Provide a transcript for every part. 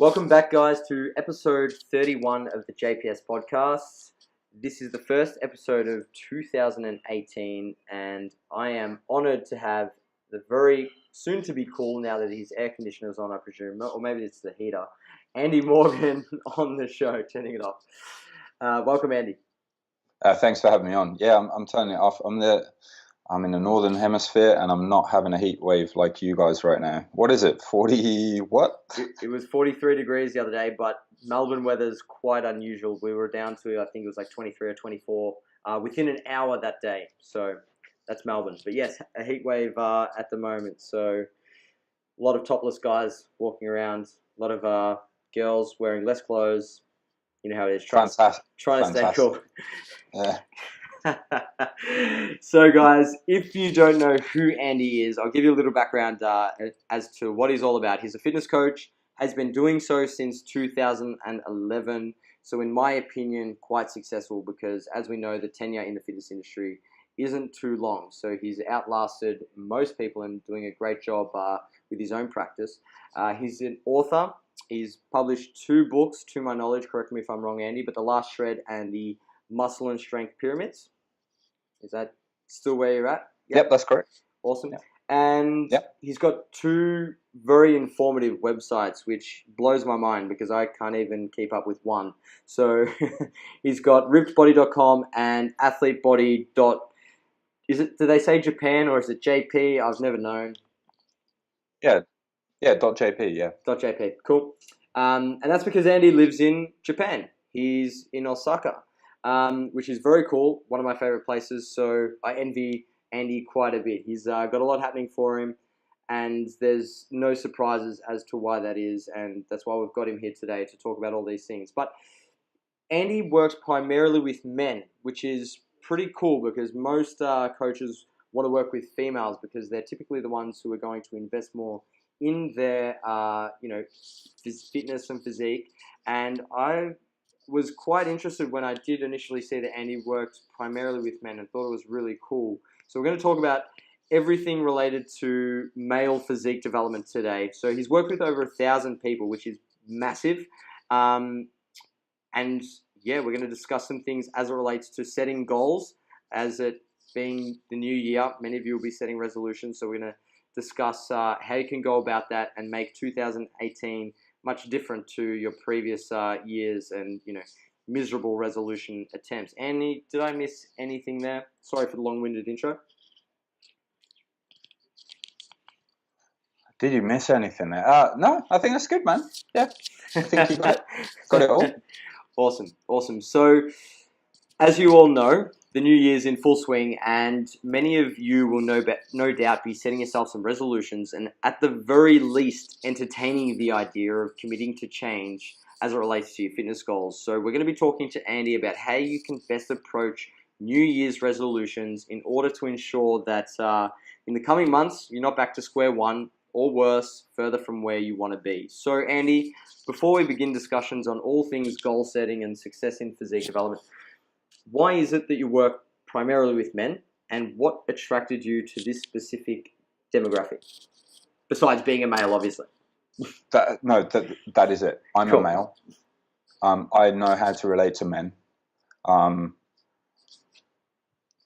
Welcome back, guys, to episode 31 of the JPS podcast. This is the first episode of 2018, and I am honoured to have the very soon-to-be cool, now that his air conditioner's on, I presume, or maybe it's the heater, Andy Morgan on the show, turning it off. Welcome, Andy. Thanks for having me on. Yeah, I'm turning it off. I'm in the northern hemisphere, and I'm not having a heat wave like you guys right now. What is it? 40 what? It was 43 degrees the other day, but Melbourne weather's quite unusual. We were down to, I think it was like 23 or 24 within an hour that day. So that's Melbourne. But yes, a heat wave at the moment. So a lot of topless guys walking around, a lot of girls wearing less clothes. You know how it is. Trying to stay cool. Yeah. So, guys, if you don't know who Andy is, I'll give you a little background as to what he's all about. He's a fitness coach, has been doing so since 2011. So, in my opinion, quite successful because, as we know, the tenure in the fitness industry isn't too long. So, he's outlasted most people and doing a great job with his own practice. He's an author. He's published 2 books, to my knowledge. Correct me if I'm wrong, Andy, but The Last Shred and the Muscle and Strength Pyramids. Is that still where you're at? Yep, that's correct. Awesome. Yep. And he's got 2 very informative websites, which blows my mind because I can't even keep up with one. So he's got rippedbody.com and athletebody. Do they say Japan or is it JP? I've never known. Yeah, .jp, yeah. .jp, cool. And that's because Andy lives in Japan. He's in Osaka. Which is very cool, one of my favorite places, so I envy Andy quite a bit. He's got a lot happening for him, and there's no surprises as to why that is, and that's why we've got him here today to talk about all these things. But Andy works primarily with men, which is pretty cool because most coaches want to work with females because they're typically the ones who are going to invest more in their fitness and physique, and I was quite interested when I did initially see that Andy worked primarily with men and thought it was really cool. So we're going to talk about everything related to male physique development today. So he's worked with over 1,000 people, which is massive. And yeah, we're going to discuss some things as it relates to setting goals, as it being the new year. Many of you will be setting resolutions. So we're going to discuss how you can go about that and make 2018 much different to your previous years and, miserable resolution attempts. Andy, did I miss anything there? Sorry for the long-winded intro. Did you miss anything there? No, I think that's good, man. Yeah, I think you got it all. Awesome. So, as you all know, the new year's in full swing, and many of you will no doubt be setting yourself some resolutions and at the very least entertaining the idea of committing to change as it relates to your fitness goals. So we're going to be talking to Andy about how you can best approach New Year's resolutions in order to ensure that in the coming months you're not back to square one or worse, further from where you want to be. So Andy, before we begin discussions on all things goal setting and success in physique development, why is it that you work primarily with men, and what attracted you to this specific demographic? Besides being a male, obviously. That is it. I'm cool. A male. I know how to relate to men.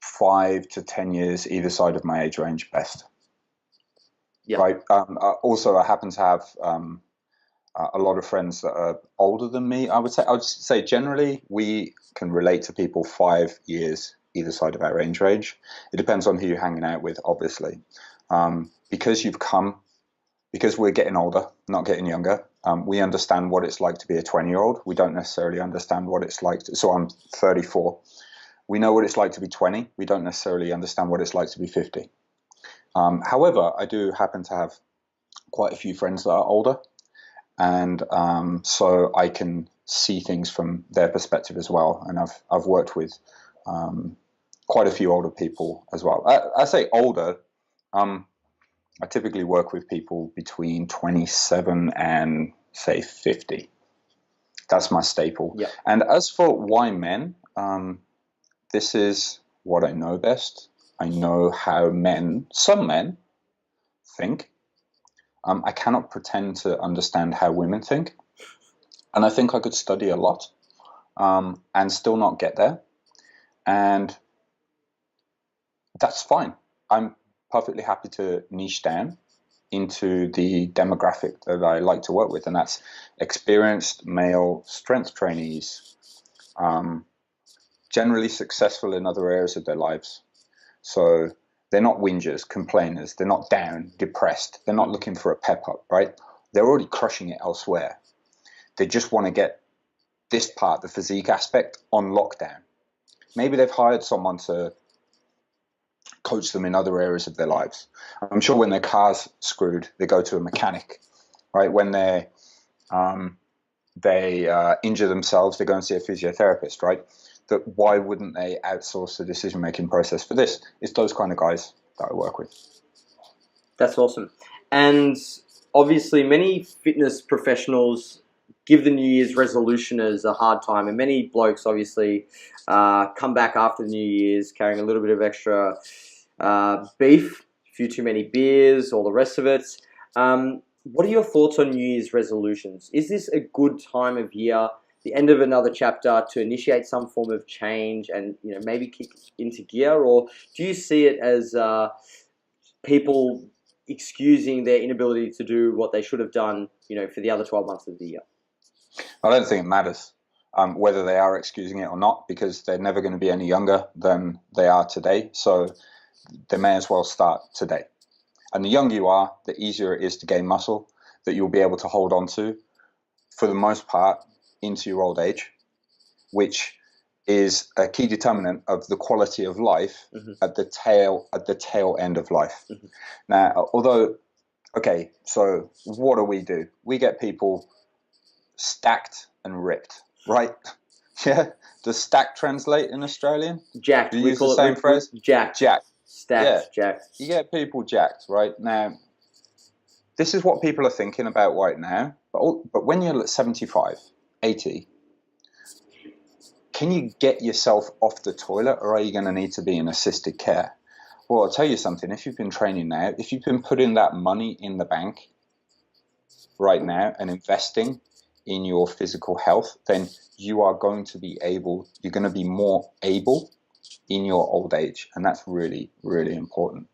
5 to 10 years either side of my age range, best. Yep. Right. Also, I happen to have a lot of friends that are older than me. I would say generally we can relate to people 5 years either side of our age range. It depends on who you're hanging out with, obviously. Because we're getting older, not getting younger, we understand what it's like to be a 20-year-old. We don't necessarily understand what it's like so I'm 34. We know what it's like to be 20. We don't necessarily understand what it's like to be 50. However, I do happen to have quite a few friends that are older, and so I can see things from their perspective as well. And I've worked with quite a few older people as well. I say older. I typically work with people between 27 and say 50. That's my staple. Yeah. And as for why men, this is what I know best. I know how some men think. I cannot pretend to understand how women think. And I think I could study a lot and still not get there. And that's fine. I'm perfectly happy to niche down into the demographic that I like to work with, and that's experienced male strength trainees, generally successful in other areas of their lives. So they're not whingers, complainers, they're not down, depressed, they're not looking for a pep up, right? They're already crushing it elsewhere. They just want to get this part, the physique aspect, on lockdown. Maybe they've hired someone to coach them in other areas of their lives. I'm sure when their car's screwed, they go to a mechanic, right? When they injure themselves, they go and see a physiotherapist, right? That why wouldn't they outsource the decision-making process for this? It's those kind of guys that I work with. That's awesome. And obviously, many fitness professionals give the New Year's resolution as a hard time, and many blokes obviously come back after the New Year's carrying a little bit of extra beef, a few too many beers, all the rest of it. What are your thoughts on New Year's resolutions? Is this a good time of year, the end of another chapter, to initiate some form of change and maybe kick into gear, or do you see it as people excusing their inability to do what they should have done, for the other 12 months of the year? I don't think it matters whether they are excusing it or not, because they're never going to be any younger than they are today. So they may as well start today. And the younger you are, the easier it is to gain muscle that you'll be able to hold on to, for the most part, into your old age, which is a key determinant of the quality of life at the tail end of life. Now, okay, so what do? We get people stacked and ripped, right? Yeah. Does stack translate in Australian? Jacked. Do you use the same phrase? Jacked. Stacked. Yeah. Jacked. You get people jacked, right? Now, this is what people are thinking about right now. But when you're 75, 80, can you get yourself off the toilet, or are you going to need to be in assisted care? Well, I'll tell you something. If you've been training now, if you've been putting that money in the bank right now and investing in your physical health, then you're going to be more able in your old age. And that's really, really important.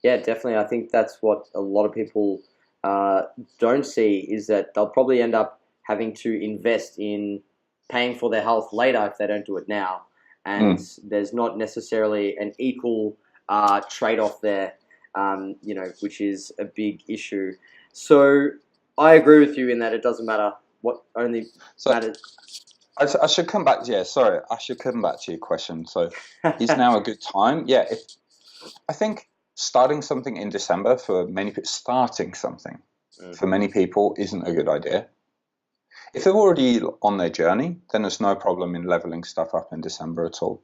Yeah, definitely. I think that's what a lot of people don't see, is that they'll probably end up having to invest in paying for their health later if they don't do it now. And there's not necessarily an equal trade-off there, which is a big issue. So I agree with you in that it doesn't matter. What only matters. I should come back. Yeah, sorry. I should come back to your question. So is now a good time? Yeah. I think starting something in December for many people isn't a good idea. If they're already on their journey, then there's no problem in leveling stuff up in December at all.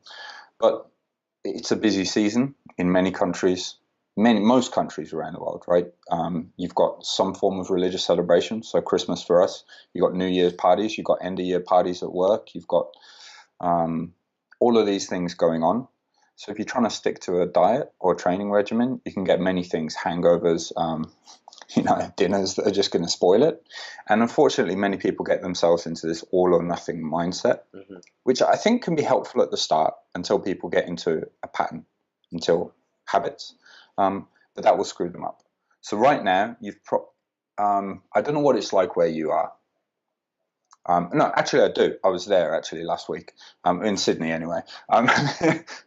But it's a busy season in many countries, most countries around the world, right? You've got some form of religious celebration. So Christmas for us, you've got New Year's parties, you've got end of year parties at work, you've got all of these things going on. So if you're trying to stick to a diet or training regimen, you can get many things, hangovers, dinners that are just going to spoil it. And unfortunately, many people get themselves into this all or nothing mindset, which I think can be helpful at the start until people get into a pattern, until habits. But that will screw them up. So right now, I don't know what it's like where you are. No, actually, I do. I was there actually last week, in Sydney anyway. And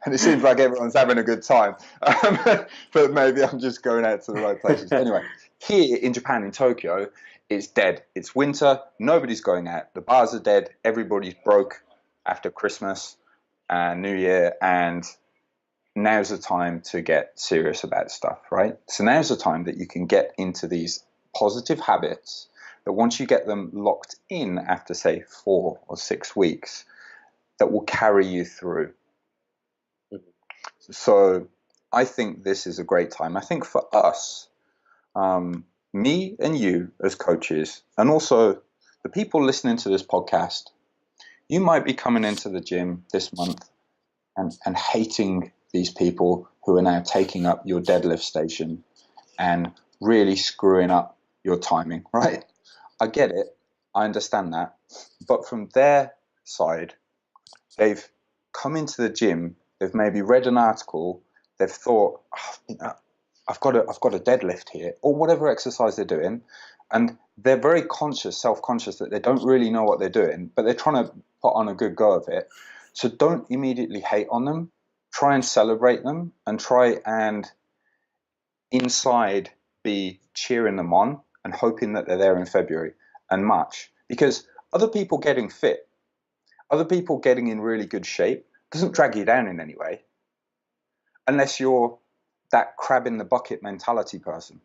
it seems like everyone's having a good time. But maybe I'm just going out to the right places. Anyway, here in Japan, in Tokyo, it's dead. It's winter. Nobody's going out. The bars are dead. Everybody's broke after Christmas and New Year. And now's the time to get serious about stuff, right? So now's the time that you can get into these positive habits that once you get them locked in after, say, 4 or 6 weeks, that will carry you through. So I think this is a great time. I think for us, me and you as coaches, and also the people listening to this podcast, you might be coming into the gym this month and hating these people who are now taking up your deadlift station and really screwing up your timing, right? I get it. I understand that. But from their side, they've come into the gym, they've maybe read an article, they've thought, oh, I've got a deadlift here, or whatever exercise they're doing, and they're very self-conscious that they don't really know what they're doing, but they're trying to put on a good go of it. So don't immediately hate on them. Try and celebrate them, and try and inside be cheering them on and hoping that they're there in February and March. Because other people getting fit, other people getting in really good shape doesn't drag you down in any way, unless you're that crab in the bucket mentality person,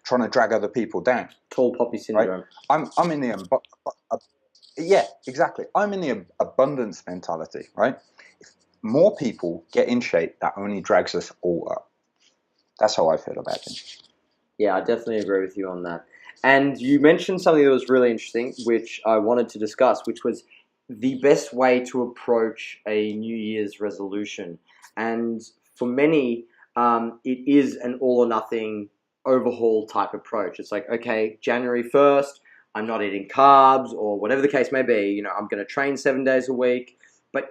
trying to drag other people down. Tall poppy syndrome. Right? I'm in the yeah, exactly. I'm in the abundance mentality, right? If more people get in shape, that only drags us all up. That's how I feel about it. Yeah, I definitely agree with you on that. And you mentioned something that was really interesting, which I wanted to discuss, which was the best way to approach a New Year's resolution. And for many, it is an all or nothing overhaul type approach. It's like, okay, January 1st, I'm not eating carbs or whatever the case may be. You know, I'm going to train 7 days a week.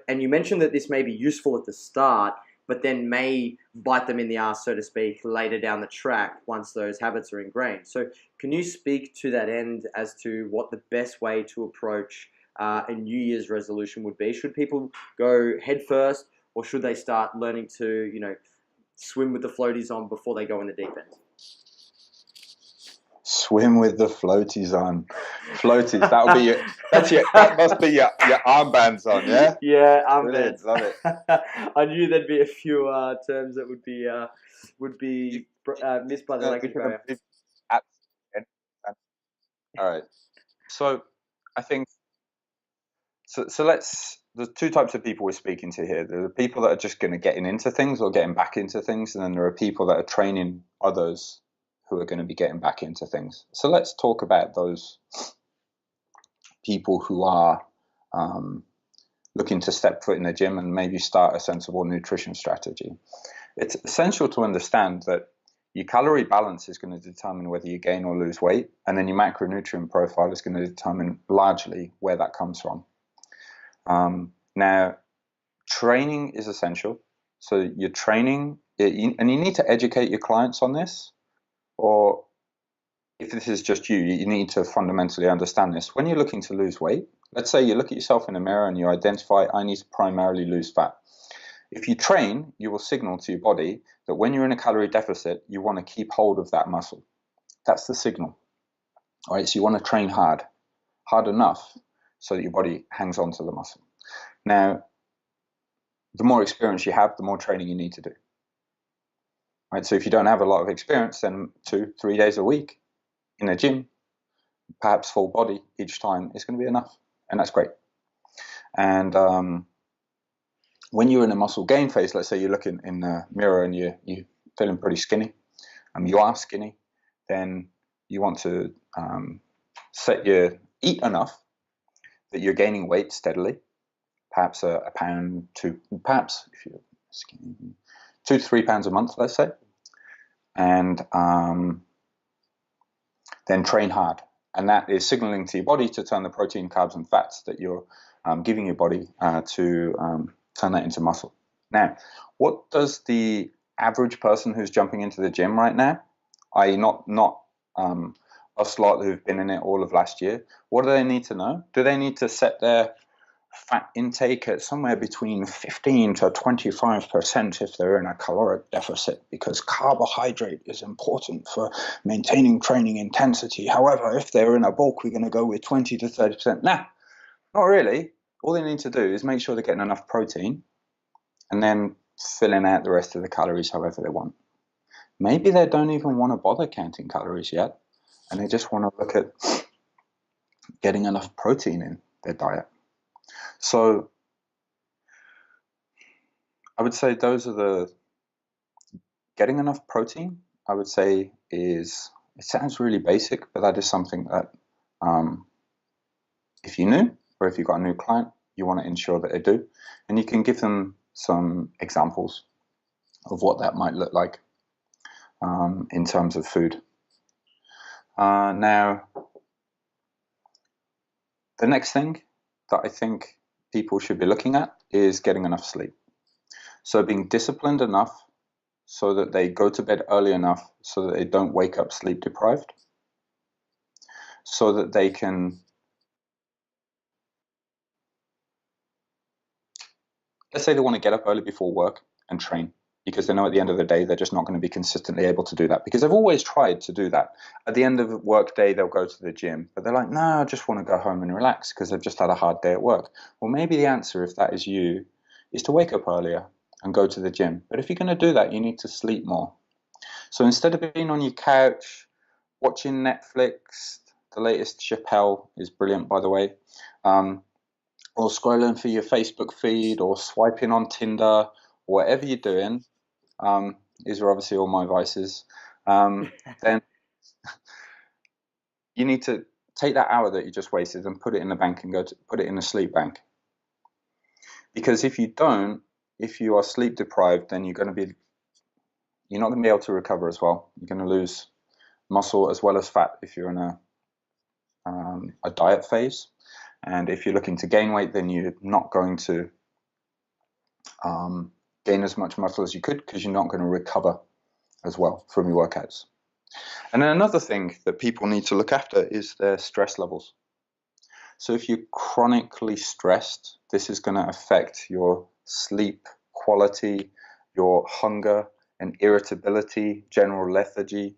And you mentioned that this may be useful at the start, but then may bite them in the ass, so to speak, later down the track once those habits are ingrained. So can you speak to that end as to what the best way to approach a New Year's resolution would be? Should people go head first, or should they start learning to, swim with the floaties on before they go in the deep end? Swim with the floaties on. Floaties. That must be your armbands on, yeah? Yeah, Brilliant, armbands. love it. I knew there'd be a few terms that would be missed by the language barrier. All right. So I think there's two types of people we're speaking to here. There are people that are just going to getting into things or getting back into things, and then there are people that are training others who are going to be getting back into things. So let's talk about those people who are looking to step foot in the gym and maybe start a sensible nutrition strategy. It's essential to understand that your calorie balance is going to determine whether you gain or lose weight, and then your macronutrient profile is going to determine largely where that comes from. Now, training is essential. So you're training, and you need to educate your clients on this, or if this is just you, you need to fundamentally understand this. When you're looking to lose weight, let's say you look at yourself in a mirror and you identify, I need to primarily lose fat. If you train, you will signal to your body that when you're in a calorie deficit, you want to keep hold of that muscle. That's the signal. All right, so you want to train hard enough so that your body hangs on to the muscle. Now, the more experience you have, the more training you need to do. Right, so if you don't have a lot of experience, then 2-3 days a week in a gym, perhaps full body each time, is going to be enough, and that's great. And when you're in a muscle gain phase, let's say you're looking in the mirror and you're feeling pretty skinny, you are skinny, then you want to eat enough that you're gaining weight steadily, perhaps a pound, perhaps if you're skinny, 2 to 3 pounds a month, let's say, and then train hard. And that is signaling to your body to turn the protein, carbs, and fats that you're giving your body to turn that into muscle. Now, what does the average person who's jumping into the gym right now, i.e. not us lot who've been in it all of last year, what do they need to know? Do they need to set their fat intake at somewhere between 15 to 25% if they're in a caloric deficit, because carbohydrate is important for maintaining training intensity? However, if they're in a bulk, we're going to go with 20 to 30%. Nah, not really. All they need to do is make sure they're getting enough protein and then filling out the rest of the calories however they want. Maybe they don't even want to bother counting calories yet, and they just want to look at getting enough protein in their diet. So I would say those are getting enough protein, I would say, it sounds really basic, but that is something that if you're new or if you've got a new client, you want to ensure that they do. And you can give them some examples of what that might look like in terms of food. Now, The next thing that I think people should be looking at is getting enough sleep. So being disciplined enough so that they go to bed early enough so that they don't wake up sleep deprived, so that they can, let's say they want to get up early before work and train because they know at the end of the day they're just not going to be consistently able to do that because they've always tried to do that. At the end of the work day, they'll go to the gym, but they're like, no, I just want to go home and relax because they've just had a hard day at work. Well, maybe the answer, if that is you, is to wake up earlier and go to the gym. But if you're going to do that, you need to sleep more. So instead of being on your couch, watching Netflix, the latest Chappelle is brilliant, by the way, or scrolling through your Facebook feed or swiping on Tinder, or whatever you're doing, these are obviously all my vices, then you need to take that hour that you just wasted and put it in the bank and put it in a sleep bank. Because if you don't, if you are sleep deprived, then you're not going to be able to recover as well. You're going to lose muscle as well as fat if you're in a diet phase. And if you're looking to gain weight, then you're not going to gain as much muscle as you could because you're not going to recover as well from your workouts. And then another thing that people need to look after is their stress levels. So if you're chronically stressed, this is going to affect your sleep quality, your hunger and irritability, general lethargy.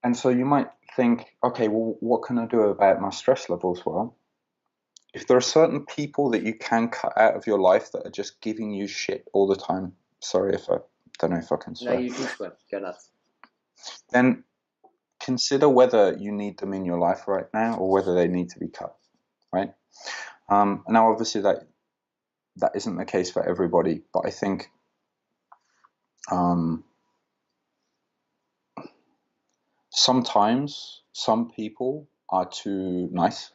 And so you might think, okay, well, what can I do about my stress levels? Well, if there are certain people that you can cut out of your life that are just giving you shit all the time, sorry if I don't know if I can swear. No, you can swear. Go nuts. Then consider whether you need them in your life right now or whether they need to be cut, right? Now, obviously, that isn't the case for everybody, but I think sometimes some people are too nice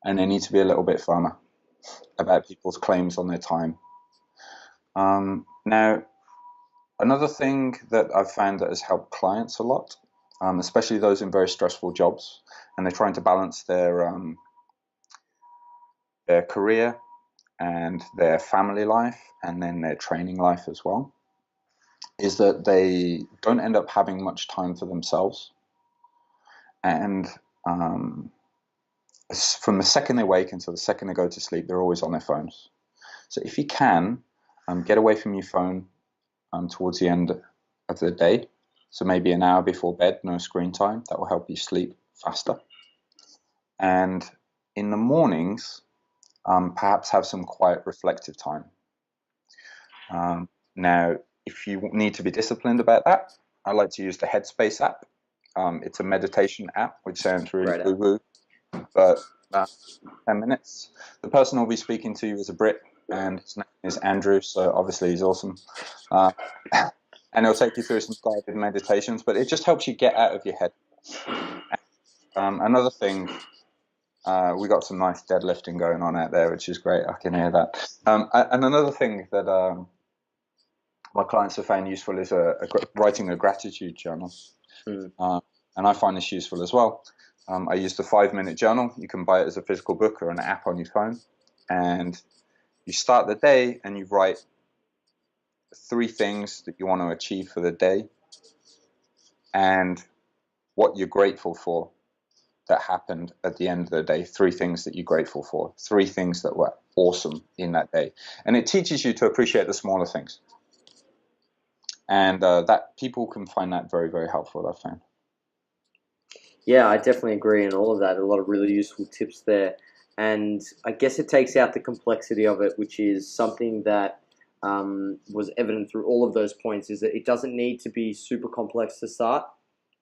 and they need to be a little bit firmer about people's claims on their time. Now, another thing that I've found that has helped clients a lot, especially those in very stressful jobs, and they're trying to balance their career and their family life and then their training life as well, is that they don't end up having much time for themselves. And from the second they wake until the second they go to sleep, they're always on their phones. So if you can, get away from your phone towards the end of the day. So maybe an hour before bed, no screen time. That will help you sleep faster. And in the mornings, perhaps have some quiet reflective time. Now, if you need to be disciplined about that, I like to use the Headspace app. It's a meditation app, which sounds really woo-woo, but 10 minutes. The person I'll be speaking to is a Brit, and his name is Andrew, so obviously he's awesome. And he'll take you through some guided meditations, but it just helps you get out of your head. Another thing, we got some nice deadlifting going on out there, which is great. I can hear that. And another thing that my clients have found useful is writing a gratitude journal. And I find this useful as well. I use the 5-minute journal. You can buy it as a physical book or an app on your phone. And you start the day and you write 3 things that you want to achieve for the day and what you're grateful for that happened at the end of the day. 3 things that you're grateful for. 3 things that were awesome in that day. And it teaches you to appreciate the smaller things. And that people can find that very, very helpful, I've found. Yeah, I definitely agree in all of that. A lot of really useful tips there. And I guess it takes out the complexity of it, which is something that was evident through all of those points, is that it doesn't need to be super complex to start.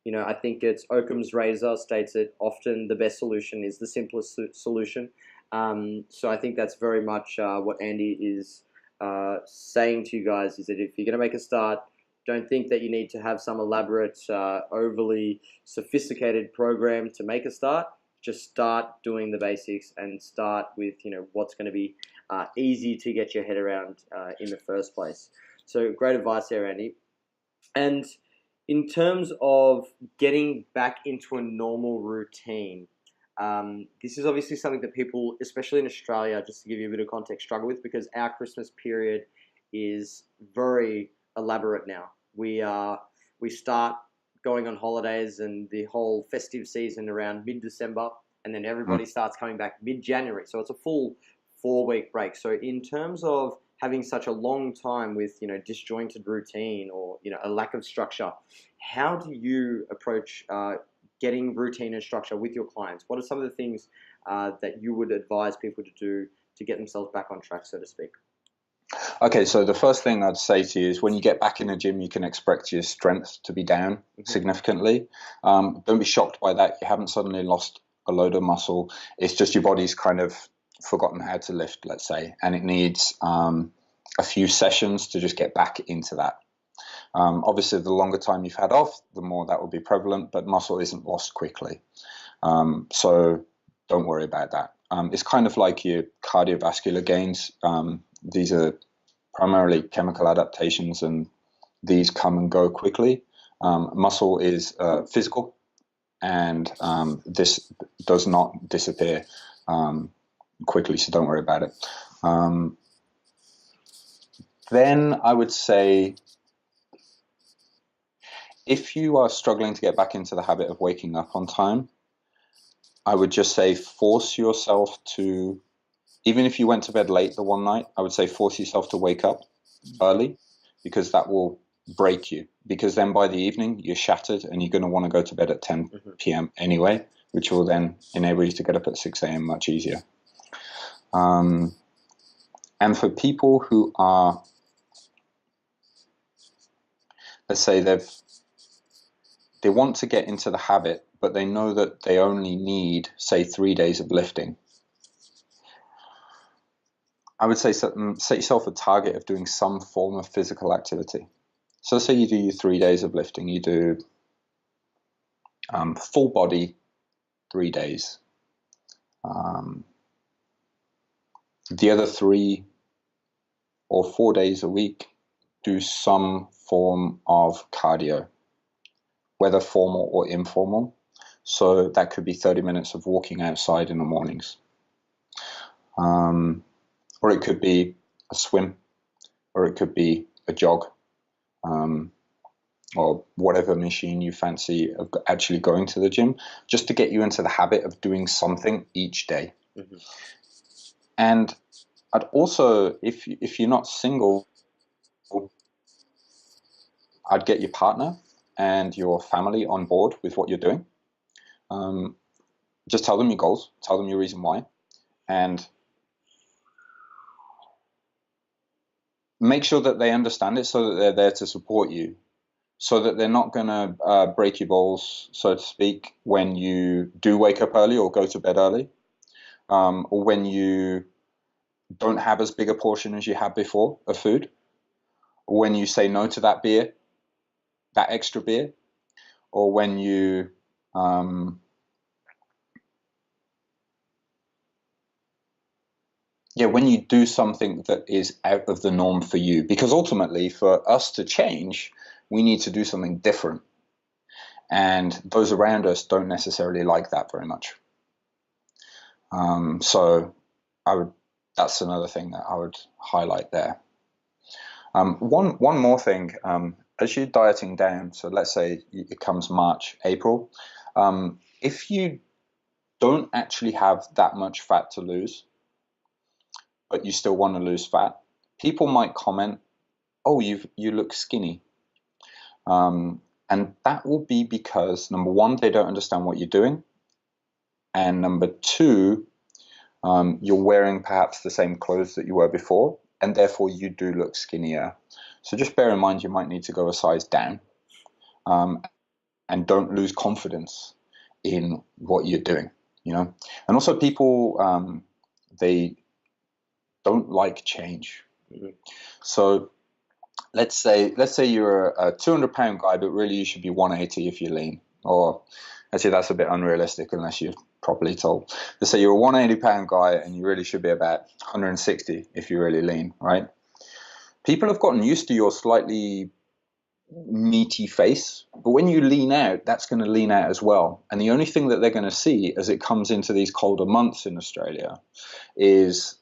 You know, I think it's Occam's razor states that often the best solution is the simplest solution. So I think that's very much what Andy is saying to you guys, is that if you're going to make a start, don't think that you need to have some elaborate, overly sophisticated program to make a start. Just start doing the basics and start with, you know, what's going to be easy to get your head around in the first place. So great advice there, Andy. And In terms of getting back into a normal routine, this is obviously something that people, especially in Australia, just to give you a bit of context, struggle with because our Christmas period is very elaborate now. We start going on holidays and the whole festive season around mid-December, and then everybody starts coming back mid-January. So it's a full 4-week break. So in terms of having such a long time with disjointed routine or a lack of structure, how do you approach getting routine and structure with your clients? What are some of the things that you would advise people to do to get themselves back on track, so to speak? Okay, so the first thing I'd say to you is when you get back in the gym, you can expect your strength to be down significantly. Don't be shocked by that. You haven't suddenly lost a load of muscle. It's just your body's kind of forgotten how to lift, let's say, and it needs a few sessions to just get back into that. Obviously, the longer time you've had off, the more that will be prevalent, but muscle isn't lost quickly. So don't worry about that. It's kind of like your cardiovascular gains. These are primarily chemical adaptations, and these come and go quickly. Muscle is physical, and this does not disappear quickly, so don't worry about it. Then I would say, if you are struggling to get back into the habit of waking up on time, I would just say force yourself to, even if you went to bed late the one night, I would say force yourself to wake up early, because that will break you. Because then by the evening, you're shattered and you're going to want to go to bed at 10 p.m. anyway, which will then enable you to get up at 6 a.m. much easier. And for people who are, let's say they want to get into the habit, but they know that they only need, say, 3 days of lifting, I would say set yourself a target of doing some form of physical activity. So say you do your 3 days of lifting, you do full body 3 days. The other 3 or 4 days a week, do some form of cardio, whether formal or informal. So that could be 30 minutes of walking outside in the mornings. Or it could be a swim, or it could be a jog, or whatever machine you fancy of actually going to the gym, just to get you into the habit of doing something each day. And I'd also, if you're not single, I'd get your partner and your family on board with what you're doing. Just tell them your goals, tell them your reason why, and make sure that they understand it so that they're there to support you, so that they're not going to break your balls, so to speak, when you do wake up early or go to bed early, or when you don't have as big a portion as you had before of food, or when you say no to that beer, that extra beer, or when you when you do something that is out of the norm for you. Because ultimately, for us to change, we need to do something different. And those around us don't necessarily like that very much. So that's another thing that I would highlight there. One more thing, as you're dieting down, so let's say it comes March, April, if you don't actually have that much fat to lose, but you still want to lose fat, people might comment, "Oh, you look skinny," and that will be because, number one, they don't understand what you're doing, and number two, you're wearing perhaps the same clothes that you were before, and therefore you do look skinnier. So just bear in mind you might need to go a size down, and don't lose confidence in what you're doing. And also people, they don't like change. So let's say you're a 200-pound guy, but really you should be 180 if you're lean. Or actually, that's a bit unrealistic unless you're properly told. Let's say you're a 180-pound guy and you really should be about 160 if you're really lean, right? People have gotten used to your slightly meaty face. But when you lean out, that's going to lean out as well. And the only thing that they're going to see as it comes into these colder months in Australia is,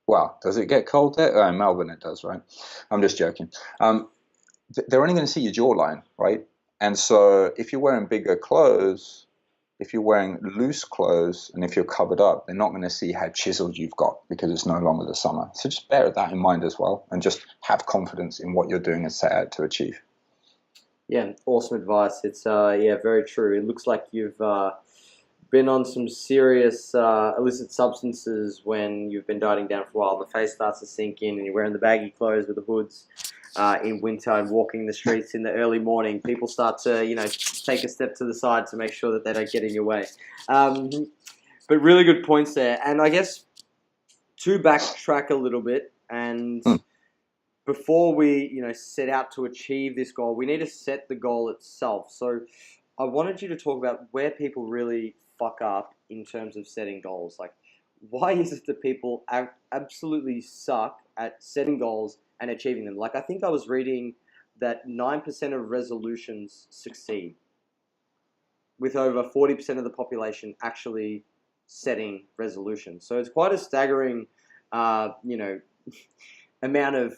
well, does it get cold there? In Melbourne it does, right? I'm just joking. They're only going to see your jawline, right? And so if you're wearing bigger clothes, if you're wearing loose clothes, and if you're covered up, they're not going to see how chiseled you've got because it's no longer the summer. So just bear that in mind as well, and just have confidence in what you're doing and set out to achieve. Yeah, awesome advice. It's very true. It looks like you've been on some serious illicit substances when you've been dieting down for a while. The face starts to sink in, and you're wearing the baggy clothes with the hoods in winter and walking the streets in the early morning. People start to, take a step to the side to make sure that they don't get in your way. But really good points there. And I guess to backtrack a little bit, and before we, set out to achieve this goal, we need to set the goal itself. So I wanted you to talk about where people really fuck up in terms of setting goals. Like, why is it that people absolutely suck at setting goals and achieving them? Like, I think I was reading that 9% of resolutions succeed, with over 40% of the population actually setting resolutions. So it's quite a staggering, amount of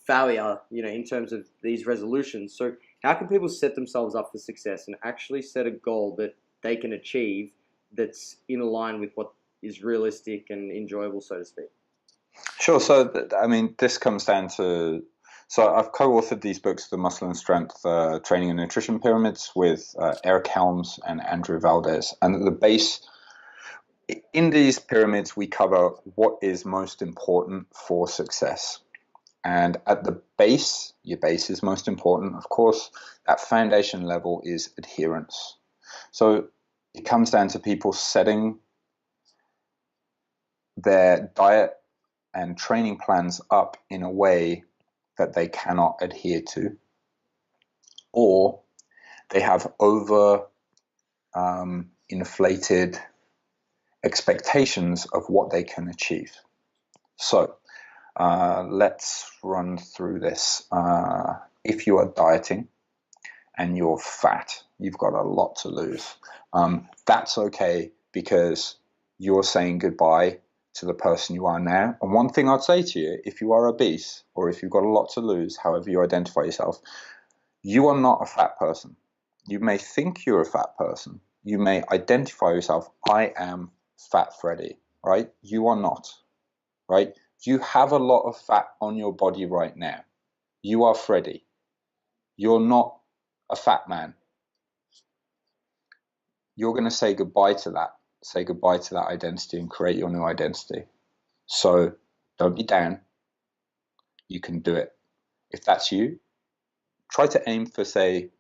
failure, in terms of these resolutions. So how can people set themselves up for success and actually set a goal that they can achieve that's in line with what is realistic and enjoyable, so to speak? Sure. So, this comes down to, so I've co-authored these books, The Muscle and Strength Training and Nutrition Pyramids, with Eric Helms and Andrew Valdez. And at the base, in these pyramids, we cover what is most important for success. And at the base, your base is most important. Of course, that foundation level is adherence. So it comes down to people setting their diet and training plans up in a way that they cannot adhere to, or they have over inflated expectations of what they can achieve. So let's run through this. If you are dieting and you're fat, you've got a lot to lose. That's okay, because you're saying goodbye to the person you are now. And one thing I'd say to you, if you are obese or if you've got a lot to lose, however you identify yourself, you are not a fat person. You may think you're a fat person. You may identify yourself, I am Fat Freddy, right? You are not, right? You have a lot of fat on your body right now. You are Freddy. You're not a fat man. You're going to say goodbye to that. Say goodbye to that identity and create your new identity. So don't be down. You can do it. If that's you, try to aim for, say,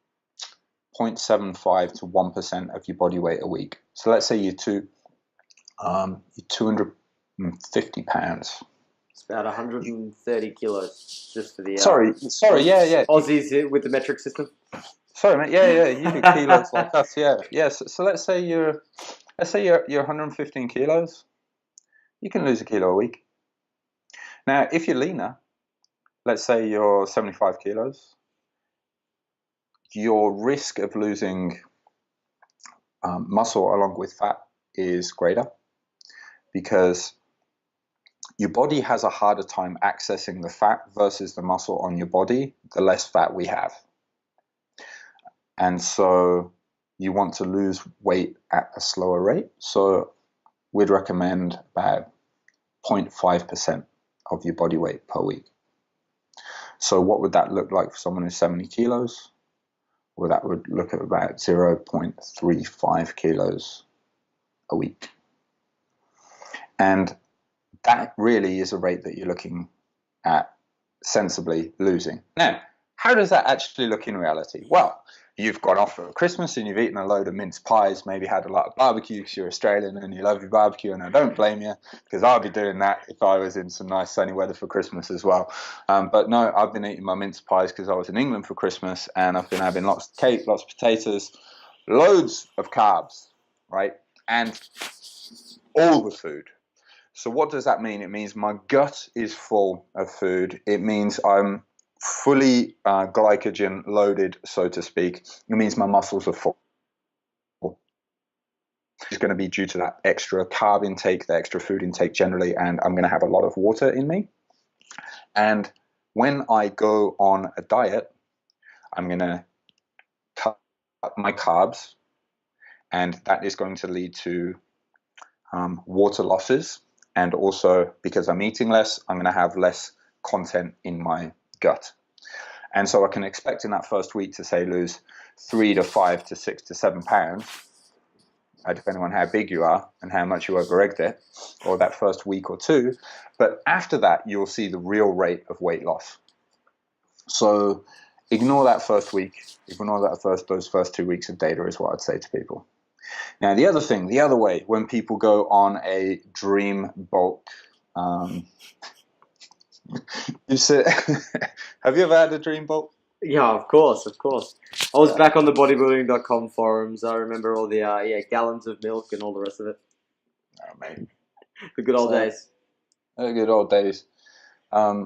0.75 to 1% of your body weight a week. So let's say you're 250 pounds. It's about 130 kilos, just for the Sorry, yeah. Aussies with the metric system. Sorry, mate. Yeah. You do kilos like us. Yeah. So let's say you're 115 kilos. You can lose a kilo a week. Now, if you're leaner, let's say you're 75 kilos, your risk of losing muscle along with fat is greater, because your body has a harder time accessing the fat versus the muscle on your body, the less fat we have. And so you want to lose weight at a slower rate. So we'd recommend about 0.5% of your body weight per week. So what would that look like for someone who's 70 kilos? Well, that would look at about 0.35 kilos a week. And that really is a rate that you're looking at sensibly losing. Now, how does that actually look in reality? Well, you've gone off for Christmas and you've eaten a load of mince pies, maybe had a lot of barbecue because you're Australian and you love your barbecue, and I don't blame you, because I'd be doing that if I was in some nice sunny weather for Christmas as well. But no, I've been eating my mince pies because I was in England for Christmas, and I've been having lots of cake, lots of potatoes, loads of carbs, right? And all the food. So what does that mean? It means my gut is full of food. It means I'm fully glycogen loaded, so to speak. It means my muscles are full. It's going to be due to that extra carb intake, the extra food intake generally, and I'm going to have a lot of water in me. And when I go on a diet, I'm going to cut my carbs, and that is going to lead to water losses. And also, because I'm eating less, I'm going to have less content in my gut. And so I can expect in that first week to say lose 3 to 5 to 6 to 7 pounds, depending on how big you are and how much you over-egged it, or that first week or two. But after that, you'll see the real rate of weight loss. So ignore that first week, ignore those first 2 weeks of data is what I'd say to people. Now, the other thing, the other way, when people go on a dream bulk, you said, have you ever had a dream bulk? Yeah, of course, of course. I was back on the bodybuilding.com forums. I remember all the gallons of milk and all the rest of it. Oh, mate. The good old days. The good old days. A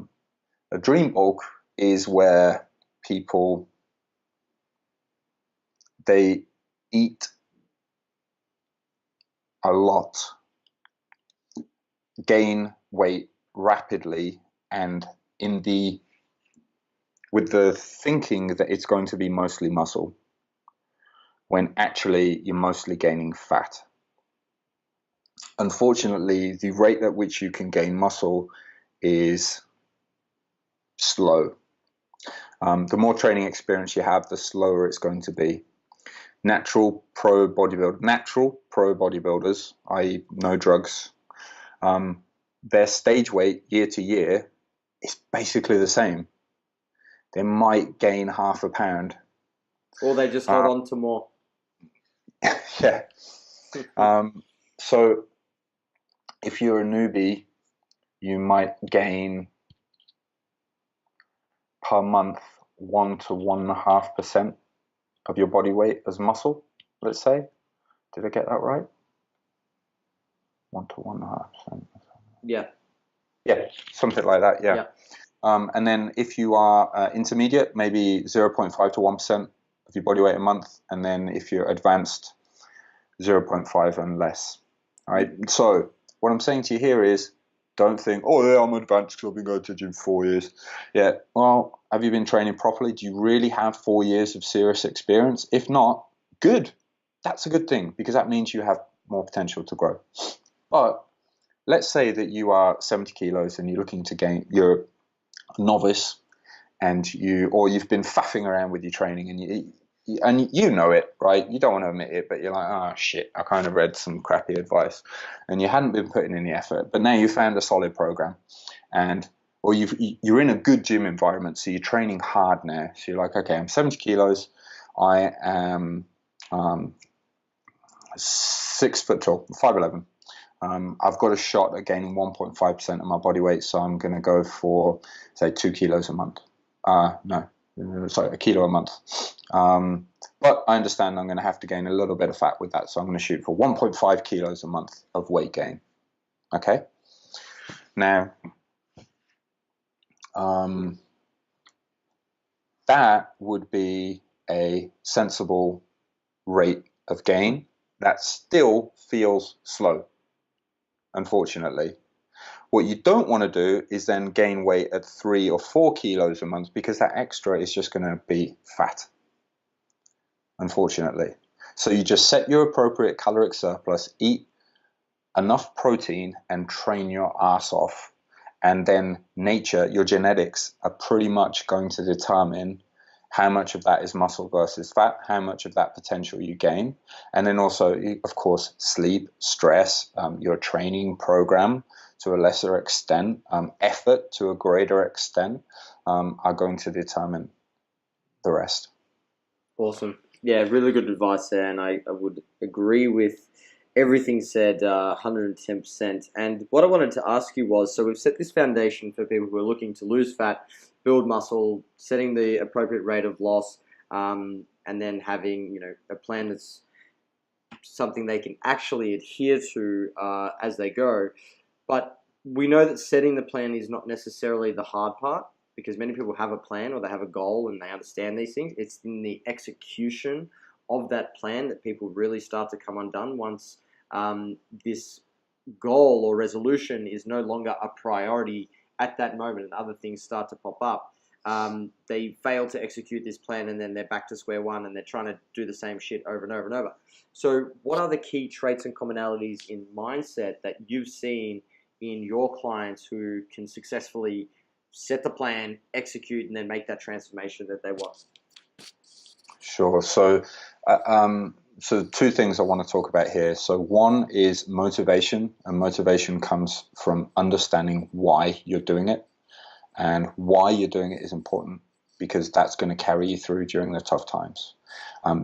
dream bulk is where people, they eat a lot, gain weight rapidly, and with the thinking that it's going to be mostly muscle, when actually you're mostly gaining fat. Unfortunately, the rate at which you can gain muscle is slow. The more training experience you have, the slower it's going to be. Natural pro bodybuilders, i.e. no drugs, their stage weight year to year is basically the same. They might gain half a pound. Or they just hold on to more. Yeah. So if you're a newbie, you might gain per month 1 to 1.5% of your body weight as muscle, let's say. Did I get that right? 1 to 1.5%. Yeah. Yeah, something like that, yeah. And then if you are intermediate, maybe 0.5 to 1% of your body weight a month. And then if you're advanced, 0.5 and less. All right. So what I'm saying to you here is, don't think, oh yeah, I'm advanced because I've been going to the gym 4 years. Yeah. Well, have you been training properly? Do you really have 4 years of serious experience? If not, good. That's a good thing, because that means you have more potential to grow. But let's say that you are 70 kilos and you're looking to gain, you're a novice, and you've been faffing around with your training, and you know it, right? You don't want to admit it, but you're like, oh shit, I kind of read some crappy advice, and you hadn't been putting in the effort. But now you found a solid program, or you're in a good gym environment, so you're training hard now. So you're like, okay, I'm 70 kilos, I am 6 foot tall, 5'11". I've got a shot at gaining 1.5% of my body weight, so I'm going to go for, say, 2 kilos a month. A kilo a month. But I understand I'm going to have to gain a little bit of fat with that, so I'm going to shoot for 1.5 kilos a month of weight gain. Okay? Now, that would be a sensible rate of gain. That still feels slow, unfortunately. What you don't want to do is then gain weight at 3 or 4 kilos a month, because that extra is just going to be fat, unfortunately. So you just set your appropriate caloric surplus, eat enough protein, and train your ass off. And then nature, your genetics, are pretty much going to determine how much of that is muscle versus fat, how much of that potential you gain. And then also, of course, sleep, stress, your training program to a lesser extent, effort to a greater extent, are going to determine the rest. Awesome. Yeah, really good advice there, and I would agree with everything said 110%. And what I wanted to ask you was, so we've set this foundation for people who are looking to lose fat, build muscle, setting the appropriate rate of loss, and then having, a plan that's something they can actually adhere to as they go. But we know that setting the plan is not necessarily the hard part. because many people have a plan or they have a goal and they understand these things. It's in the execution of that plan that people really start to come undone once this goal or resolution is no longer a priority at that moment and other things start to pop up. They fail to execute this plan and then they're back to square one and they're trying to do the same shit over and over and over. So what are the key traits and commonalities in mindset that you've seen in your clients who can successfully set the plan, execute, and then make that transformation that they want? Sure. So two things I want to talk about here. So one is motivation, and motivation comes from understanding why you're doing it, and why you're doing it is important because that's going to carry you through during the tough times.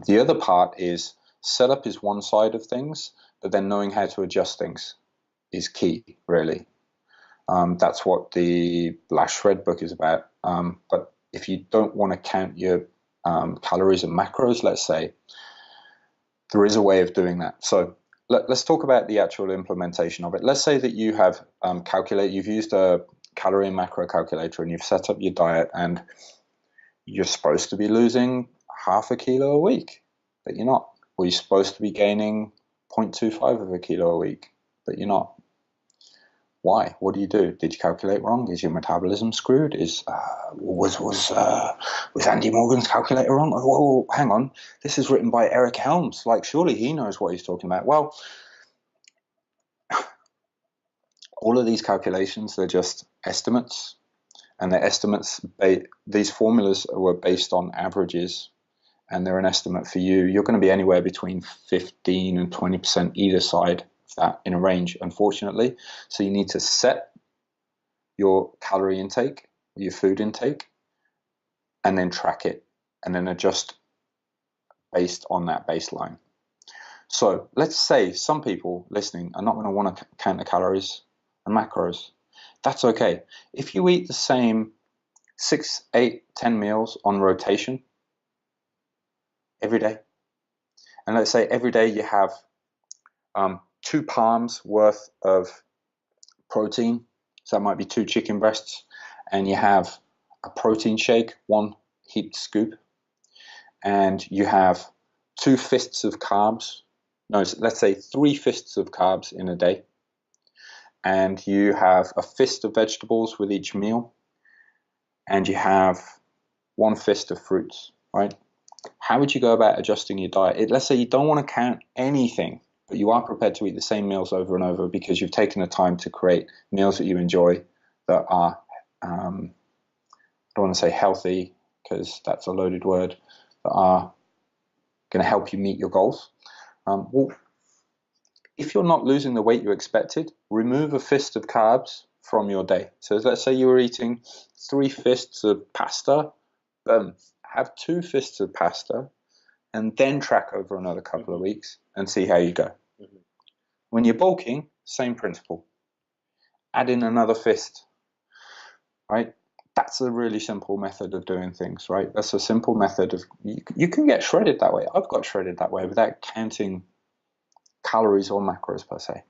The other part is setup is one side of things, but then knowing how to adjust things is key, really. That's what the Last Shred book is about. But if you don't want to count your calories and macros, let's say, there is a way of doing that. So let's talk about the actual implementation of it. Let's say that you have you've used a calorie and macro calculator and you've set up your diet and you're supposed to be losing half a kilo a week, but you're not. Or you're supposed to be gaining 0.25 of a kilo a week, but you're not. Why? What do you do? Did you calculate wrong? Is your metabolism screwed? Was Andy Morgan's calculator wrong? Oh, hang on. This is written by Eric Helms. Like, surely he knows what he's talking about. Well, all of these calculations, they're just estimates. And they're estimates. These formulas were based on averages, and they're an estimate for you. You're going to be anywhere between 15 and 20% either side that in a range, unfortunately. So you need to set your calorie intake, your food intake, and then track it and then adjust based on that baseline. So let's say some people listening are not going to want to count the calories and macros. That's okay. If you eat the same 6, 8, 10 meals on rotation every day, and let's say every day you have 2 palms worth of protein, so that might be 2 chicken breasts, and you have a protein shake, 1 heaped scoop, and you have 2 fists of carbs, let's say 3 fists of carbs in a day, and you have a fist of vegetables with each meal, and you have 1 fist of fruits, right? How would you go about adjusting your diet? Let's say you don't want to count anything, but you are prepared to eat the same meals over and over because you've taken the time to create meals that you enjoy that are, I don't want to say healthy because that's a loaded word, that are going to help you meet your goals. Well, if you're not losing the weight you expected, remove a fist of carbs from your day. So let's say you were eating 3 fists of pasta, have 2 fists of pasta, and then track over another couple of weeks and see how you go. When you're bulking, same principle. Add in another fist, right? That's a really simple method of doing things, right? That's a simple method of, you can get shredded that way. I've got shredded that way without counting calories or macros per se.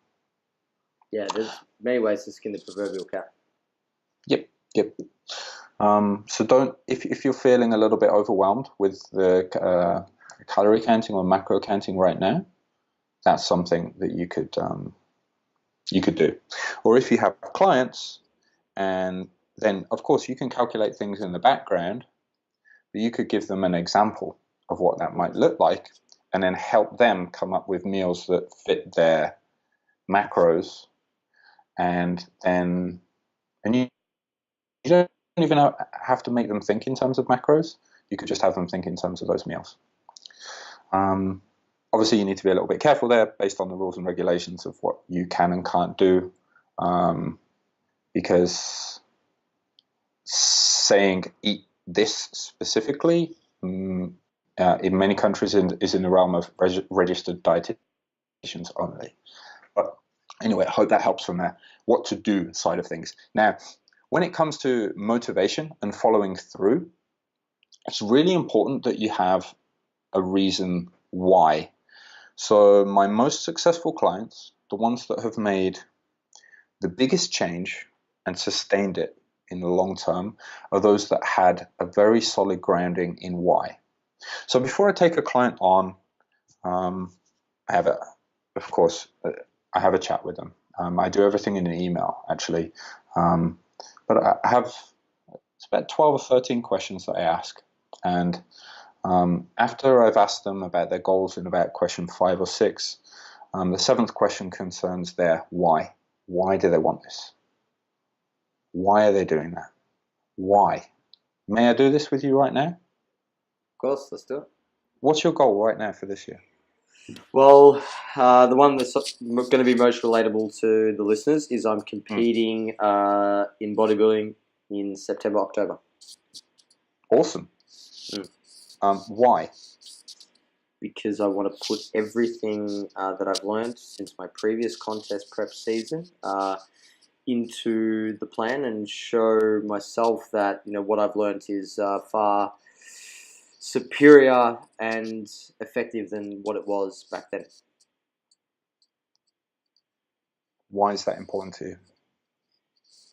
Yeah, there's many ways to skin the proverbial cat. Yep. So don't, if you're feeling a little bit overwhelmed with the calorie counting or macro counting right now, that's something that you could do. Or if you have clients, and then of course you can calculate things in the background, but you could give them an example of what that might look like, and then help them come up with meals that fit their macros, and you don't even have to make them think in terms of macros. You could just have them think in terms of those meals. Obviously, you need to be a little bit careful there based on the rules and regulations of what you can and can't do, because saying eat this specifically in many countries is in the realm of registered dietitians only. But anyway, I hope that helps from there. What to do side of things. Now, when it comes to motivation and following through, it's really important that you have a reason why. So my most successful clients, the ones that have made the biggest change and sustained it in the long term are those that had a very solid grounding in why. So before I take a client on, I have a, of course, I have a chat with them. I do everything in an email, actually. But I have, it's about 12 or 13 questions that I ask. And after I've asked them about their goals in about question 5 or 6, the 7th question concerns their why. Why do they want this? Why are they doing that? Why? May I do this with you right now? Of course, let's do it. What's your goal right now for this year? Well, the one that's going to be most relatable to the listeners is I'm competing in bodybuilding in September, October. Awesome. Why? Because I want to put everything that I've learned since my previous contest prep season into the plan and show myself that what I've learned is far superior and effective than what it was back then. Why is that important to you?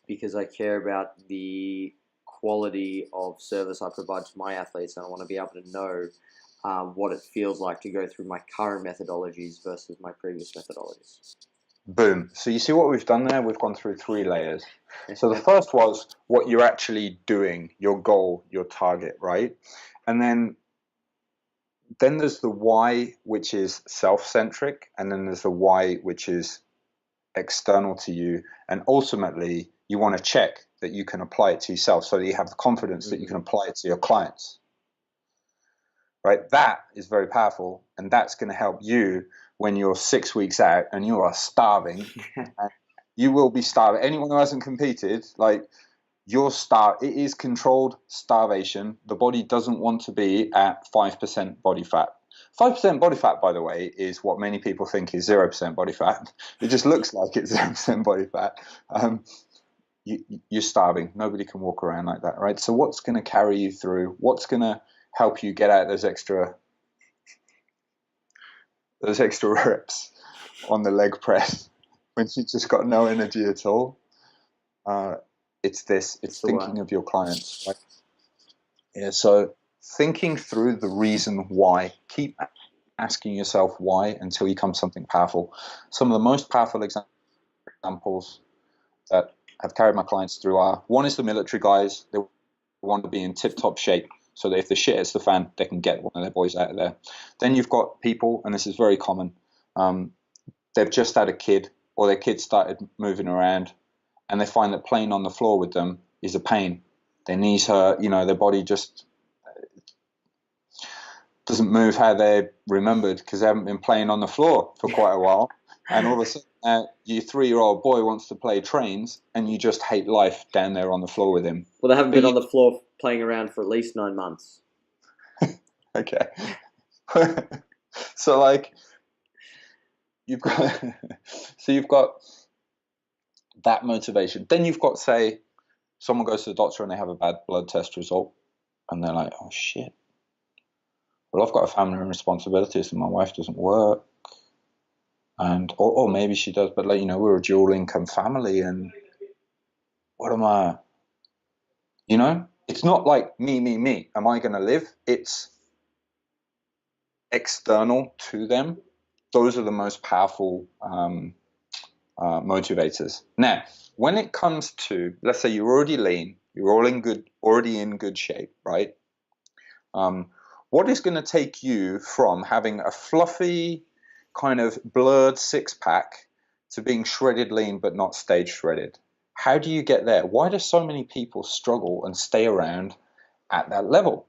Because I care about the quality of service I provide to my athletes, and I want to be able to know what it feels like to go through my current methodologies versus my previous methodologies. Boom. So you see what we've done there? We've gone through 3 layers. So the first was what you're actually doing, your goal, your target, right? And then there's the why, which is self-centric, and then there's the why, which is external to you. And ultimately, you want to check that you can apply it to yourself so that you have the confidence that you can apply it to your clients. Right? That is very powerful, and that's going to help you when you're 6 weeks out and you are starving. And you will be starving. Anyone who hasn't competed, like, you're starved. It is controlled starvation. The body doesn't want to be at 5% body fat. 5% body fat, by the way, is what many people think is 0% body fat. It just looks like it's 0% body fat. You're starving. Nobody can walk around like that, right? So what's going to carry you through? What's going to help you get out those extra reps on the leg press when you just got no energy at all? It's thinking of your clients, right? Yeah, so thinking through the reason why. Keep asking yourself why until you come something powerful. Some of the most powerful examples that have carried my clients through are, one is the military guys. They want to be in tip-top shape so that if the shit hits the fan, they can get one of their boys out of there. Then you've got people, and this is very common, they've just had a kid, or their kid started moving around, and they find that playing on the floor with them is a pain. Their knees hurt, their body just doesn't move how they remembered because they haven't been playing on the floor for quite a while. And all of a sudden, your 3-year-old boy wants to play trains, and you just hate life down there on the floor with him. Well, they haven't been on the floor playing around for at least 9 months. Okay. So, like, you've got that motivation. Then you've got, say, someone goes to the doctor and they have a bad blood test result, and they're like, oh shit, well, I've got a family and responsibilities and my wife doesn't work, and or maybe she does, but we're a dual income family, and what am I, it's not like me, am I going to live? It's external to them. Those are the most powerful motivators. Now, when it comes to, let's say you're already lean, you're already in good shape, right? What is going to take you from having a fluffy, kind of blurred 6-pack to being shredded lean but not stage shredded? How do you get there? Why do so many people struggle and stay around at that level?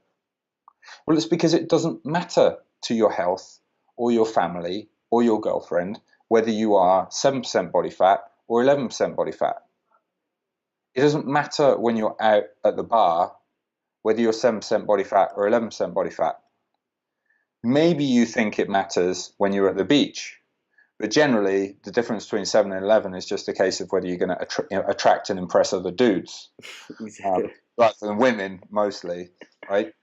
Well, it's because it doesn't matter to your health or your family or your girlfriend whether you are 7% body fat or 11% body fat. It doesn't matter when you're out at the bar whether you're 7% body fat or 11% body fat. Maybe you think it matters when you're at the beach, but generally the difference between 7 and 11 is just a case of whether you're going to attract and impress other dudes, Exactly. rather than women mostly, right?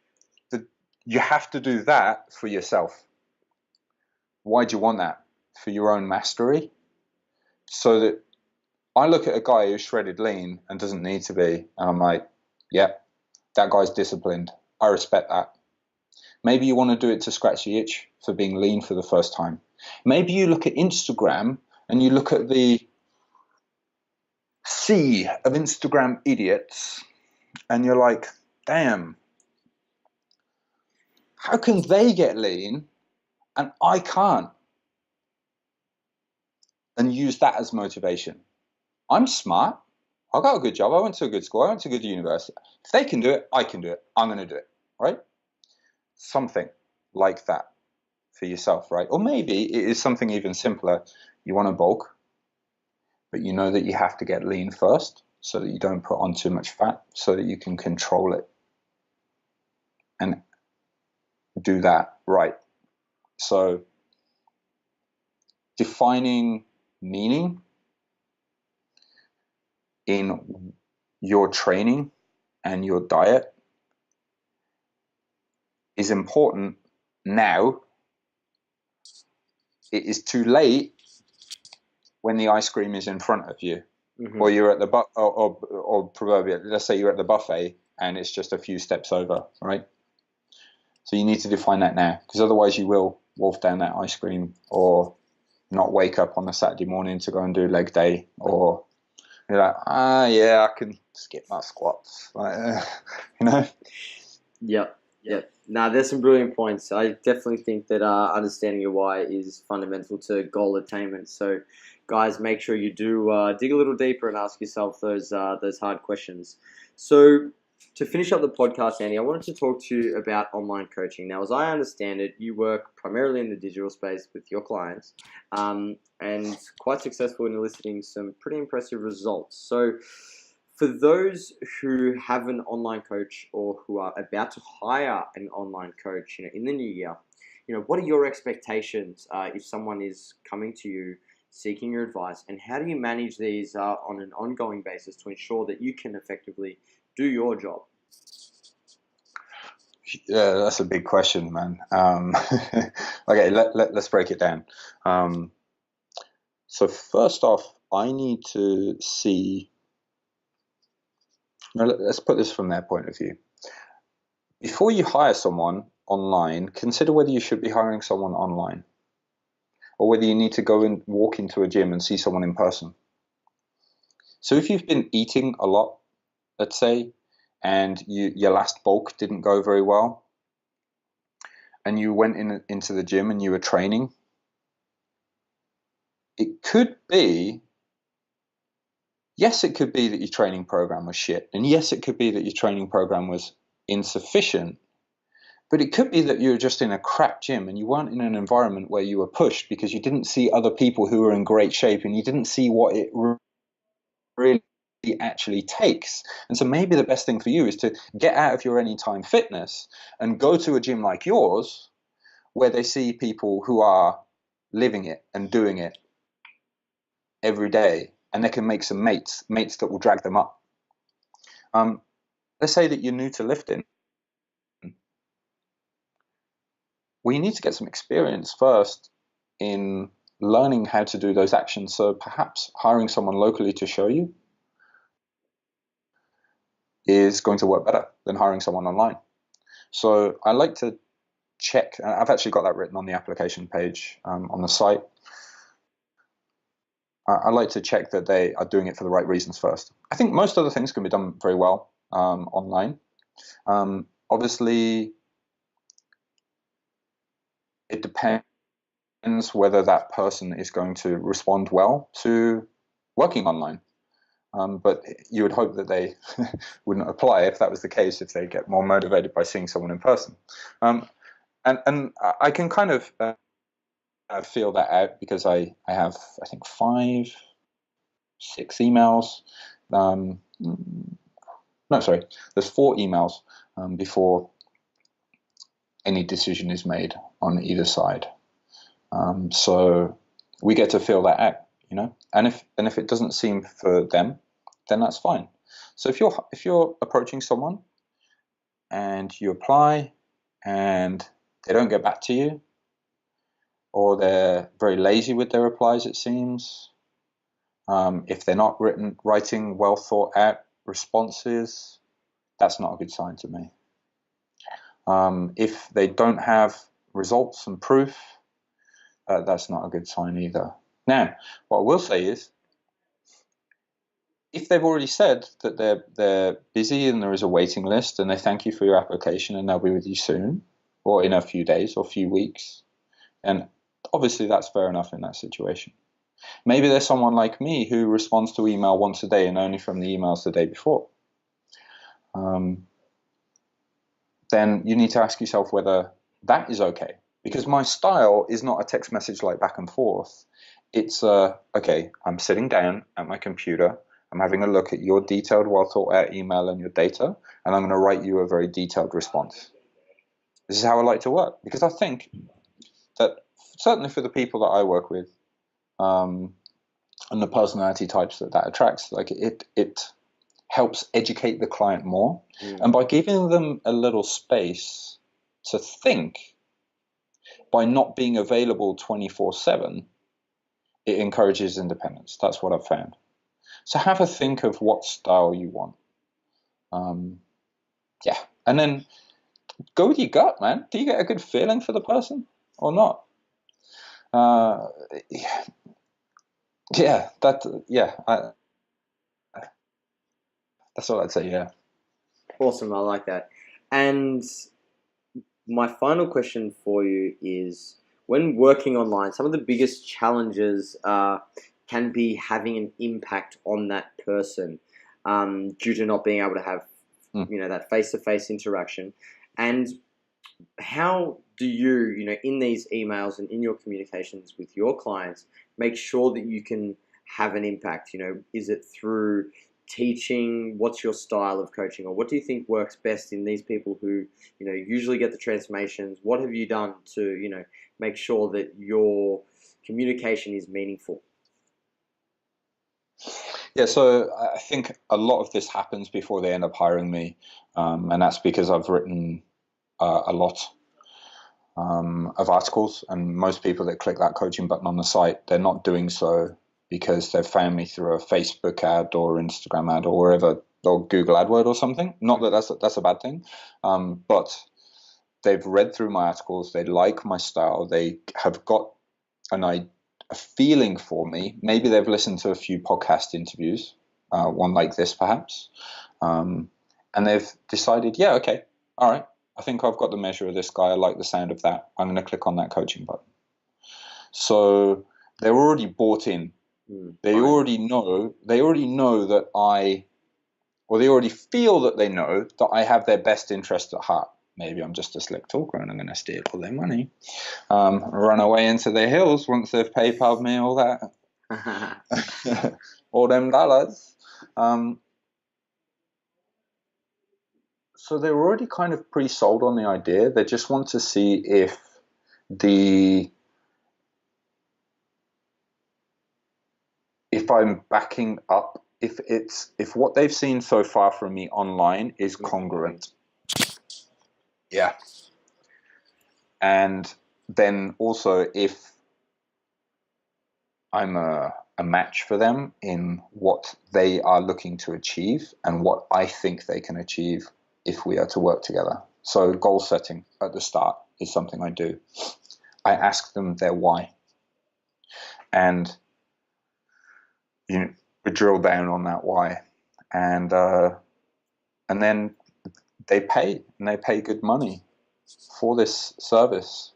You have to do that for yourself. Why do you want that? For your own mastery, so that I look at a guy who's shredded lean and doesn't need to be, and I'm like, yeah, that guy's disciplined. I respect that. Maybe you want to do it to scratch the itch for being lean for the first time. Maybe you look at Instagram and you look at the sea of Instagram idiots and you're like, damn, how can they get lean and I can't? And use that as motivation. I'm smart. I got a good job. I went to a good school. I went to a good university. If they can do it, I can do it. I'm going to do it, right? Something like that for yourself, right? Or maybe it is something even simpler. You want to bulk, but you know that you have to get lean first so that you don't put on too much fat so that you can control it and do that right. So defining meaning in your training and your diet is important now. It is too late when the ice cream is in front of you, or you're at the or proverbially, let's say you're at the buffet and it's just a few steps over, right? So you need to define that now, because otherwise you will wolf down that ice cream, or not wake up on a Saturday morning to go and do leg day, or you're like, yeah, I can skip my squats, like, you know. Yep. Now, there's some brilliant points. I definitely think that understanding your why is fundamental to goal attainment. So, guys, make sure you do dig a little deeper and ask yourself those hard questions. So, to finish up the podcast, Andy, I wanted to talk to you about online coaching. Now, as I understand it, you work primarily in the digital space with your clients, and quite successful in eliciting some pretty impressive results. So, for those who have an online coach or who are about to hire an online coach, in the new year, what are your expectations if someone is coming to you seeking your advice, and how do you manage these on an ongoing basis to ensure that you can effectively do your job? Yeah, that's a big question, man. Okay, let's break it down. So first off, I need to see. Now, let's put this from their point of view. Before you hire someone online, consider whether you should be hiring someone online, or whether you need to go and walk into a gym and see someone in person. So if you've been eating a lot, let's say, and your last bulk didn't go very well, and you went into the gym and you were training, it could be, yes, it could be that your training program was shit, and yes, it could be that your training program was insufficient, but it could be that you're just in a crap gym and you weren't in an environment where you were pushed because you didn't see other people who were in great shape and you didn't see what it really actually takes. And so maybe the best thing for you is to get out of your anytime fitness and go to a gym like yours where they see people who are living it and doing it every day, and they can make some mates that will drag them up. Let's say that you're new to lifting. Well, you need to get some experience first in learning how to do those actions. So perhaps hiring someone locally to show you is going to work better than hiring someone online. So I like to check. I've actually got that written on the application page on the site. I like to check that they are doing it for the right reasons first. I think most other things can be done very well online. Obviously, it depends whether that person is going to respond well to working online. But you would hope that they wouldn't apply if that was the case, if they get more motivated by seeing someone in person. And I can kind of feel that out because I have, I think, 5, 6 emails. No, sorry, there's 4 emails before any decision is made on either side. So we get to feel that out, and if it doesn't seem for them, then that's fine. So if you're approaching someone and you apply and they don't get back to you, or they're very lazy with their replies, it seems, If they're not writing well thought out responses, that's not a good sign to me. If they don't have results and proof, that's not a good sign either. Now, what I will say is, if they've already said that they're busy and there is a waiting list and they thank you for your application and they'll be with you soon, or in a few days or a few weeks, and obviously that's fair enough in that situation. Maybe there's someone like me who responds to email once a day and only from the emails the day before. Then you need to ask yourself whether that is okay. Because my style is not a text message like back and forth. It's, okay, I'm sitting down at my computer, I'm having a look at your detailed, well thought out email and your data, and I'm going to write you a very detailed response. This is how I like to work. Because I think that, certainly for the people that I work with, and the personality types that attracts, like it helps educate the client more. And by giving them a little space to think, by not being available 24/7, it encourages independence. That's what I've found. So have a think of what style you want. Yeah. And then go with your gut, man. Do you get a good feeling for the person or not? That's all I'd say, yeah. Awesome, I like that. And my final question for you is, when working online, some of the biggest challenges can be having an impact on that person due to not being able to have, that face-to-face interaction. And how do you, in these emails and in your communications with your clients, make sure that you can have an impact? Is it through teaching? What's your style of coaching, or what do you think works best in these people who usually get the transformations? What have you done to make sure that your communication is meaningful? Yeah, so I think a lot of this happens before they end up hiring me, and that's because I've written a lot of articles, and most people that click that coaching button on the site, they're not doing so because they've found me through a Facebook ad or Instagram ad or wherever, or Google AdWord or something. Not that that's a bad thing, but they've read through my articles, they like my style, they have got a feeling for me. Maybe they've listened to a few podcast interviews, one like this perhaps, and they've decided, yeah, okay, all right, I think I've got the measure of this guy, I like the sound of that, I'm going to click on that coaching button. So they're already bought in. They already know that they already feel that they know that I have their best interest at heart. Maybe I'm just a slick talker and I'm going to steal all their money, run away into their hills once they've PayPal'd me all that, all them dollars. So they're already kind of pre-sold on the idea. They just want to see if I'm backing up, if what they've seen so far from me online is congruent. Yeah. And then also if I'm a match for them in what they are looking to achieve and what I think they can achieve if we are to work together. So goal setting at the start is something I do. I ask them their why. And we drill down on that why. And then they pay good money for this service.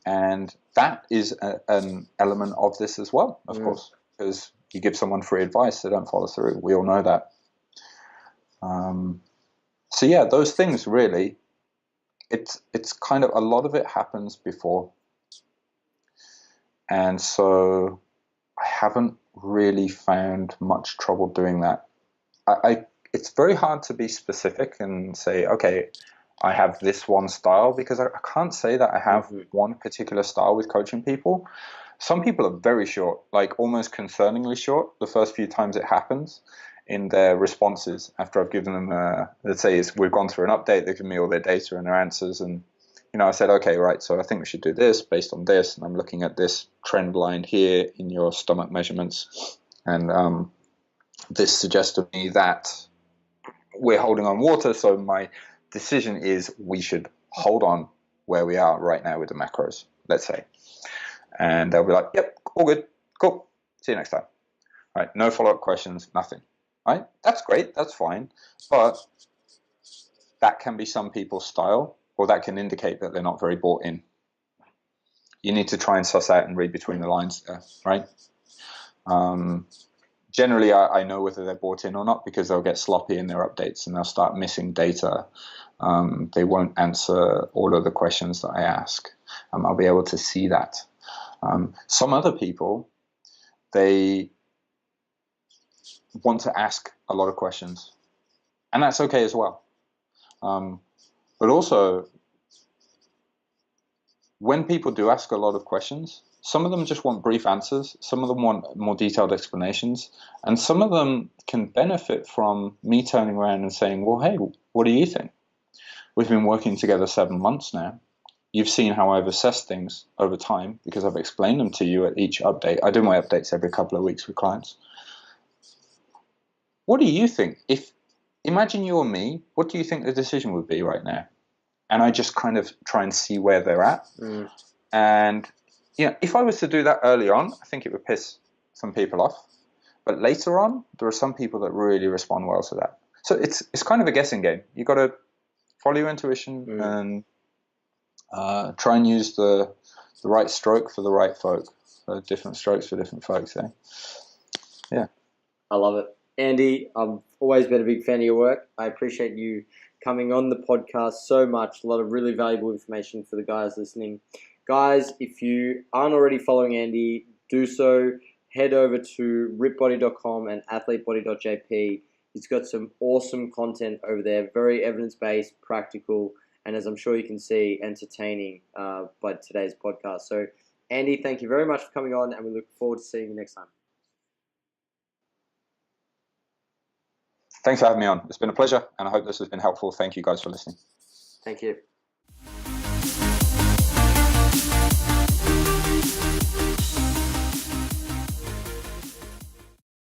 And that is an element of this as well, of course, because you give someone free advice, they don't follow through. We all know that. So yeah, those things really, it's kind of, a lot of it happens before. And so I haven't really found much trouble doing that. It's very hard to be specific and say, okay, I have this one style, because I can't say that I have one particular style with coaching people. Some people are very short, like almost concerningly short, the first few times it happens in their responses after I've given them, let's say we've gone through an update, they've given me all their data and their answers, and I said, okay, right, so I think we should do this based on this, and I'm looking at this trend line here in your stomach measurements, And this suggests to me that we're holding on water, so my decision is we should hold on where we are right now with the macros, let's say. And they'll be like, yep, all good, cool, see you next time. Right, no follow-up questions, nothing. Right, that's great, that's fine, but that can be some people's style, or that can indicate that they're not very bought in. You need to try and suss out and read between the lines there, right? Generally, I know whether they're bought in or not because they'll get sloppy in their updates and they'll start missing data. They won't answer all of the questions that I ask. I'll be able to see that. Some other people, they want to ask a lot of questions, and that's okay as well. But also, when people do ask a lot of questions, some of them just want brief answers, some of them want more detailed explanations, and some of them can benefit from me turning around and saying, well, hey, what do you think? We've been working together 7 months now. You've seen how I've assessed things over time because I've explained them to you at each update. I do my updates every couple of weeks with clients. What do you think? Imagine you or me, what do you think the decision would be right now? And I just kind of try and see where they're at. And if I was to do that early on, I think it would piss some people off. But later on, there are some people that really respond well to that. So it's kind of a guessing game. You've got to follow your intuition and try and use the right stroke for the right folk. Different strokes for different folks. Yeah. I love it. Andy, I've always been a big fan of your work. I appreciate you coming on the podcast so much. A lot of really valuable information for the guys listening. Guys, if you aren't already following Andy, do so. Head over to ripbody.com and athletebody.jp. He's got some awesome content over there, very evidence-based, practical, and as I'm sure you can see, entertaining by today's podcast. So, Andy, thank you very much for coming on, and we look forward to seeing you next time. Thanks for having me on. It's been a pleasure, and I hope this has been helpful. Thank you guys for listening. Thank you.